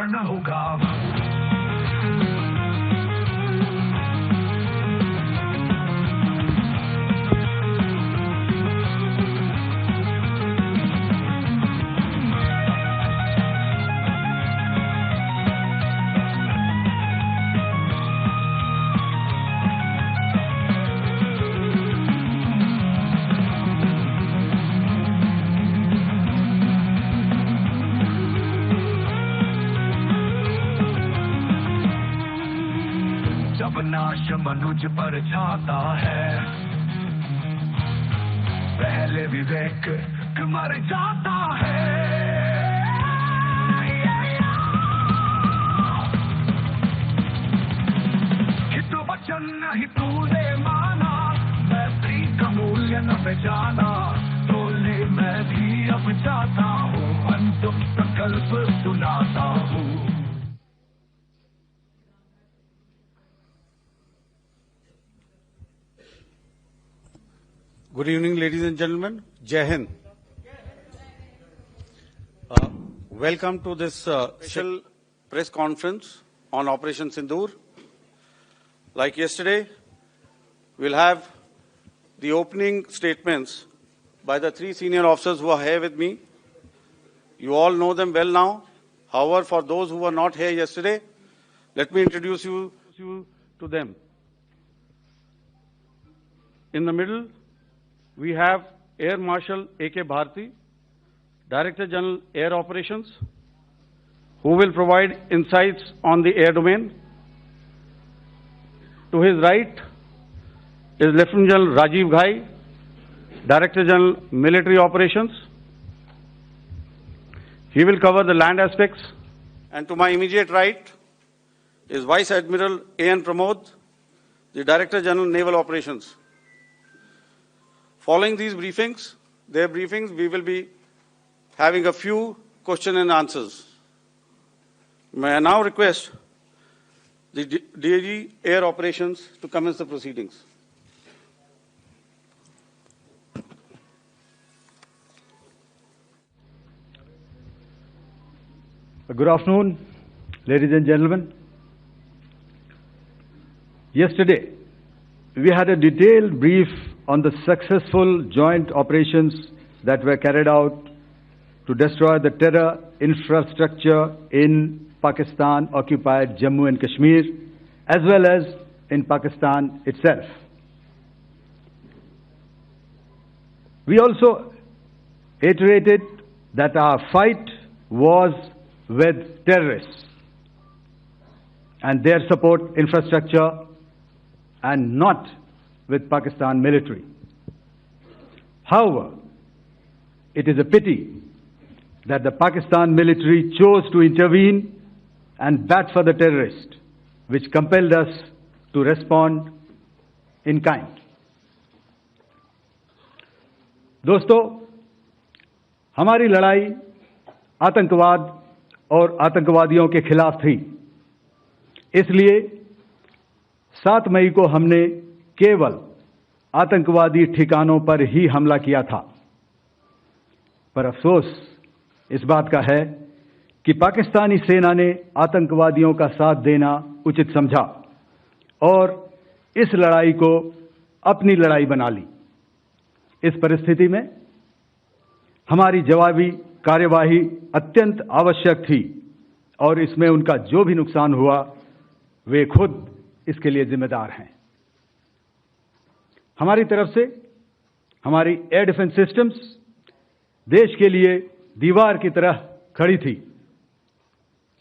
करना होगा। जब नाश मनुज पर छाता है, पहले विवेक मर जाता है। हित वचन नहीं तूने माना, मैत्री का मूल्य न पहचाना, बोले मैं भी अब जाता हूँ, अंतिम प्रकल्प सुनाता हूँ। Good evening, ladies and gentlemen. Jai Hind. Welcome to this special press conference on Operation Sindoor. Like yesterday, we'll have the opening statements by the three senior officers who are here with me. You all know them well now. However, for those who were not here yesterday, let me introduce you to them. In the middle, we have Air Marshal A.K. Bharti, Director General Air Operations, who will provide insights on the air domain. To his right is Lieutenant General Rajiv Ghai, Director General Military Operations. He will cover the land aspects. And to my immediate right is Vice Admiral A.N. Pramod, the Director General Naval Operations. Following these briefings, we will be having a few question and answers. May I now request the DG Air Operations to commence the proceedings. Good afternoon, ladies and gentlemen. Yesterday, we had a detailed brief on the successful joint operations that were carried out to destroy the terror infrastructure in Pakistan-occupied Jammu and Kashmir, as well as in Pakistan itself. We also iterated that our fight was with terrorists and their support infrastructure and not with Pakistan military. However, it is a pity that the Pakistan military chose to intervene and bat for the terrorist, which compelled us to respond in kind. दोस्तों, हमारी लड़ाई आतंकवाद और आतंकवादियों के खिलाफ थी। इसलिए 7 मई को हमने केवल आतंकवादी ठिकानों पर ही हमला किया था। पर अफसोस इस बात का है कि पाकिस्तानी सेना ने आतंकवादियों का साथ देना उचित समझा और इस लड़ाई को अपनी लड़ाई बना ली। इस परिस्थिति में हमारी जवाबी कार्यवाही अत्यंत आवश्यक थी और इसमें उनका जो भी नुकसान हुआ, वे खुद इसके लिए जिम्मेदार हैं। हमारी तरफ से हमारी एयर डिफेंस सिस्टम्स देश के लिए दीवार की तरह खड़ी थी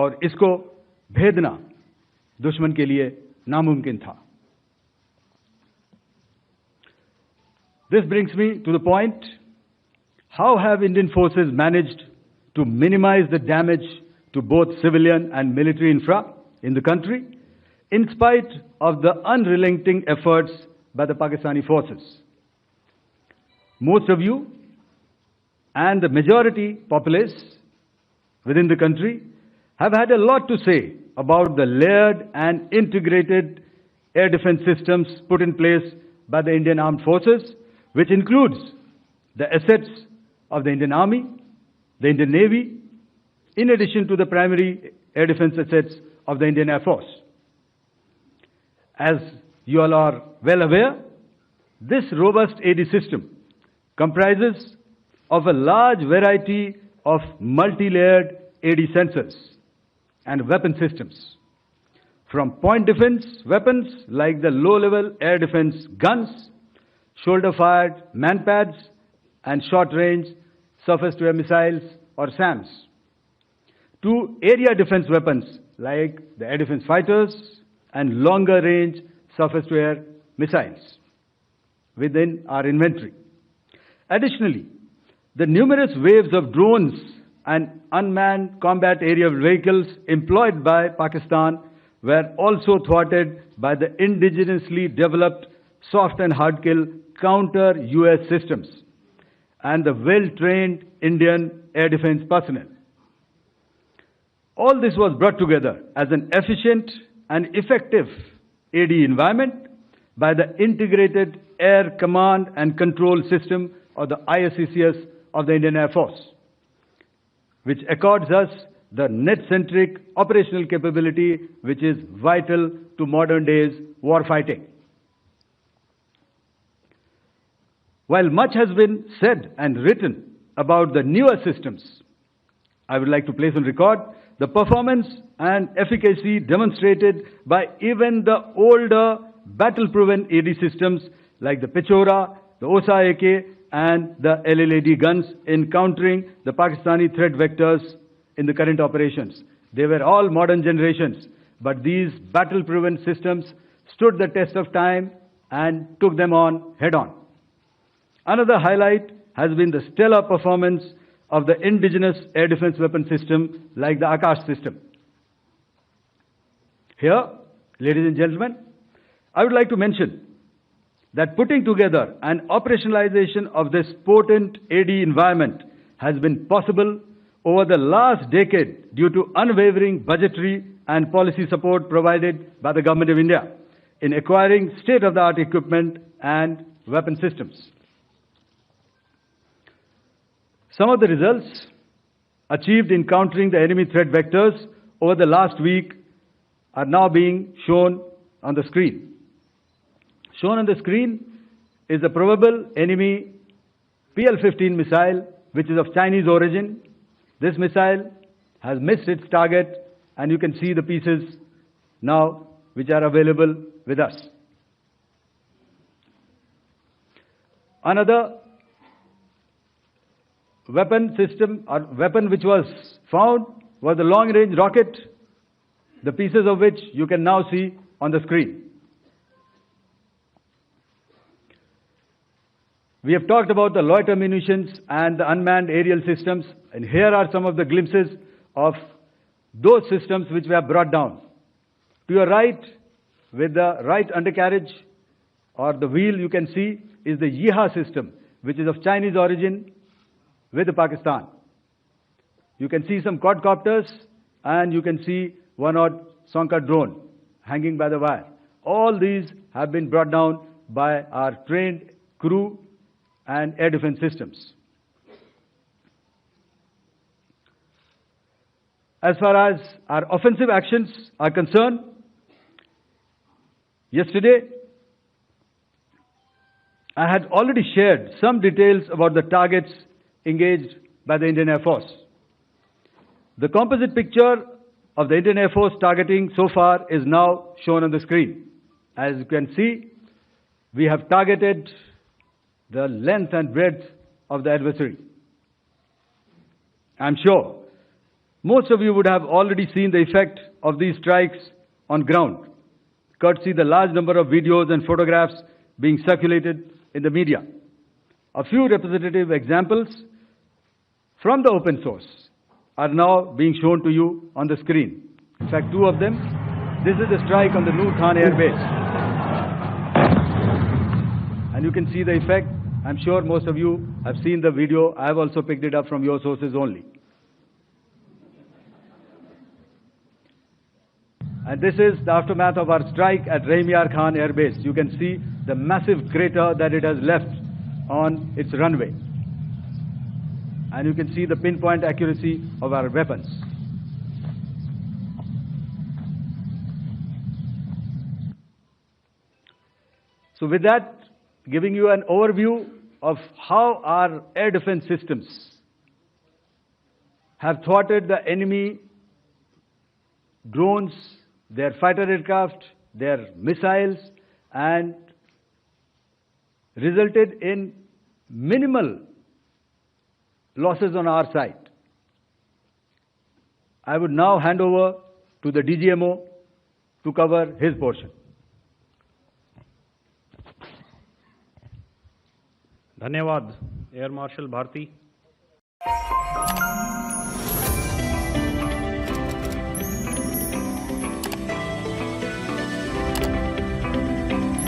और इसको भेदना दुश्मन के लिए नामुमकिन था। This brings me to the point, how have Indian forces managed to minimize the damage to both civilian and military infra in the country in spite of the unrelenting efforts by the Pakistani forces? Most of you and the majority populace within the country have had a lot to say about the layered and integrated air defense systems put in place by the Indian Armed Forces, which includes the assets of the Indian Army, the Indian Navy, in addition to the primary air defense assets of the Indian Air Force. As you all are well aware, this robust AD system comprises of a large variety of multi-layered AD sensors and weapon systems, from point defense weapons like the low-level air defense guns, shoulder-fired manpads, and short-range surface-to-air missiles or SAMs, to area defense weapons like the air defense fighters and longer-range surface-to-air missiles within our inventory. Additionally, the numerous waves of drones and unmanned combat aerial vehicles employed by Pakistan were also thwarted by the indigenously developed soft and hard kill counter-US systems and the well-trained Indian air defense personnel. All this was brought together as an efficient and effective AD environment by the Integrated Air Command and Control System, or the ISCCS of the Indian Air Force, which accords us the net-centric operational capability which is vital to modern days warfighting. While much has been said and written about the newer systems, I would like to place on record the performance and efficacy demonstrated by even the older battle-proven AD systems like the Pechora, the Osa AK, and the LLAD guns in countering the Pakistani threat vectors in the current operations. They were all modern generations, but these battle-proven systems stood the test of time and took them on head-on. Another highlight has been the stellar performance of the indigenous air defense weapon system like the Akash system. Here, ladies and gentlemen, I would like to mention that putting together and operationalization of this potent AD environment has been possible over the last decade due to unwavering budgetary and policy support provided by the Government of India in acquiring state-of-the-art equipment and weapon systems. Some of the results achieved in countering the enemy threat vectors over the last week are now being shown on the screen. Shown on the screen is the probable enemy PL-15 missile, which is of Chinese origin. This missile has missed its target, and you can see the pieces now which are available with us. Another weapon system or weapon which was found was the long-range rocket, the pieces of which you can now see on the screen. We have talked about the loiter munitions and the unmanned aerial systems, and here are some of the glimpses of those systems which we have brought down. To your right, with the right undercarriage or the wheel, you can see is the Yeeha system, which is of Chinese origin with Pakistan. You can see some quadcopters, and you can see one odd Sonka drone hanging by the wire. All these have been brought down by our trained crew and air defense systems. As far as our offensive actions are concerned, yesterday I had already shared some details about the targets engaged by the Indian Air Force. The composite picture of the Indian Air Force targeting so far is now shown on the screen. As you can see, we have targeted the length and breadth of the adversary. I'm sure most of you would have already seen the effect of these strikes on ground, courtesy the large number of videos and photographs being circulated in the media. A few representative examples from the open source are now being shown to you on the screen. In fact, two of them. This is the strike on the Noor Khan Air Base. And you can see the effect. I'm sure most of you have seen the video. I have also picked it up from your sources only. And this is the aftermath of our strike at Rahim Yar Khan Air Base. You can see the massive crater that it has left on its runway. And you can see the pinpoint accuracy of our weapons. So with that, giving you an overview of how our air defense systems have thwarted the enemy drones, their fighter aircraft, their missiles, and resulted in minimal losses on our side. I would now hand over to the DGMO to cover his portion. धन्यवाद air marshal Bharti.